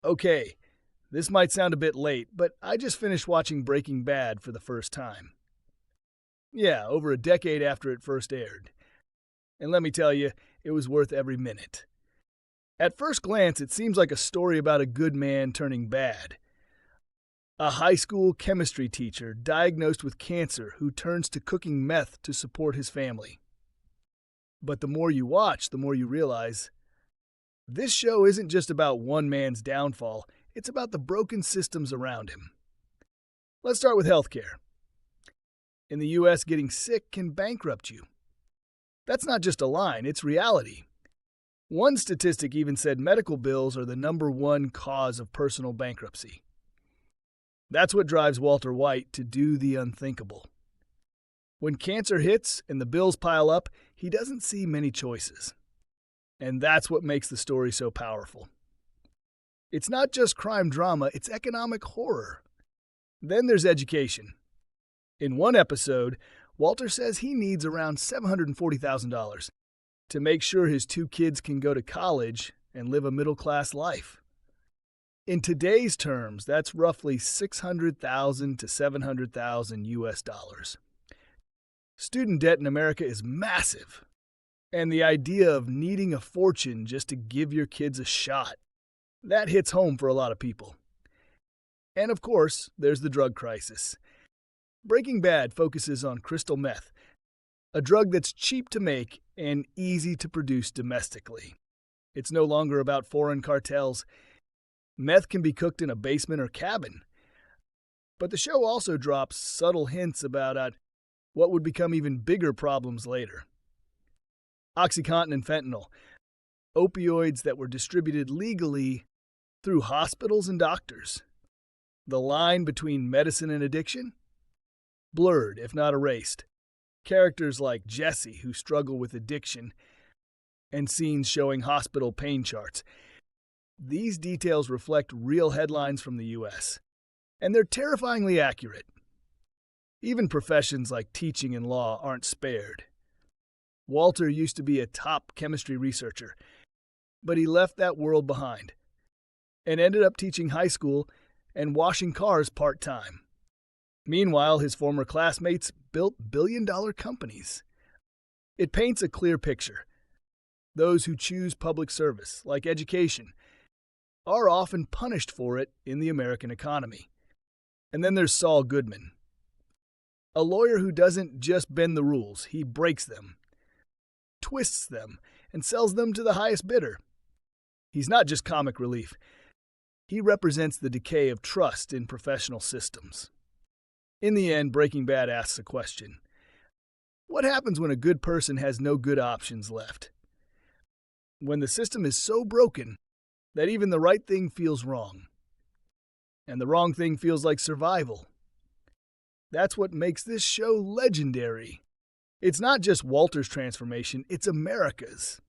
Okay, this might sound a bit late, but I just finished watching Breaking Bad for the first time. Yeah, over a decade after it first aired. And let me tell you, it was worth every minute. At first glance, it seems like a story about a good man turning bad. A high school chemistry teacher diagnosed with cancer who turns to cooking meth to support his family. But the more you watch, the more you realize this show isn't just about one man's downfall, it's about the broken systems around him. Let's start with healthcare. In the US, getting sick can bankrupt you. That's not just a line, it's reality. One statistic even said medical bills are the #1 cause of personal bankruptcy. That's what drives Walter White to do the unthinkable. When cancer hits and the bills pile up, he doesn't see many choices. And that's what makes the story so powerful. It's not just crime drama, it's economic horror. Then there's education. In one episode, Walter says he needs around $740,000 to make sure his 2 kids can go to college and live a middle-class life. In today's terms, that's roughly $600,000 to $700,000 US. Student debt in America is massive. And the idea of needing a fortune just to give your kids a shot, that hits home for a lot of people. And of course, there's the drug crisis. Breaking Bad focuses on crystal meth, a drug that's cheap to make and easy to produce domestically. It's no longer about foreign cartels. Meth can be cooked in a basement or cabin. But the show also drops subtle hints about what would become even bigger problems later. OxyContin and fentanyl, opioids that were distributed legally through hospitals and doctors. The line between medicine and addiction? Blurred, if not erased. Characters like Jesse, who struggle with addiction, and scenes showing hospital pain charts. These details reflect real headlines from the US, and they're terrifyingly accurate. Even professions like teaching and law aren't spared. Walter used to be a top chemistry researcher, but he left that world behind and ended up teaching high school and washing cars part-time. Meanwhile, his former classmates built billion-dollar companies. It paints a clear picture. Those who choose public service, like education, are often punished for it in the American economy. And then there's Saul Goodman, a lawyer who doesn't just bend the rules, he breaks them, twists them, and sells them to the highest bidder. He's not just comic relief. He represents the decay of trust in professional systems. In the end, Breaking Bad asks a question. What happens when a good person has no good options left? When the system is so broken that even the right thing feels wrong, and the wrong thing feels like survival. That's what makes this show legendary. It's not just Walter's transformation, it's America's.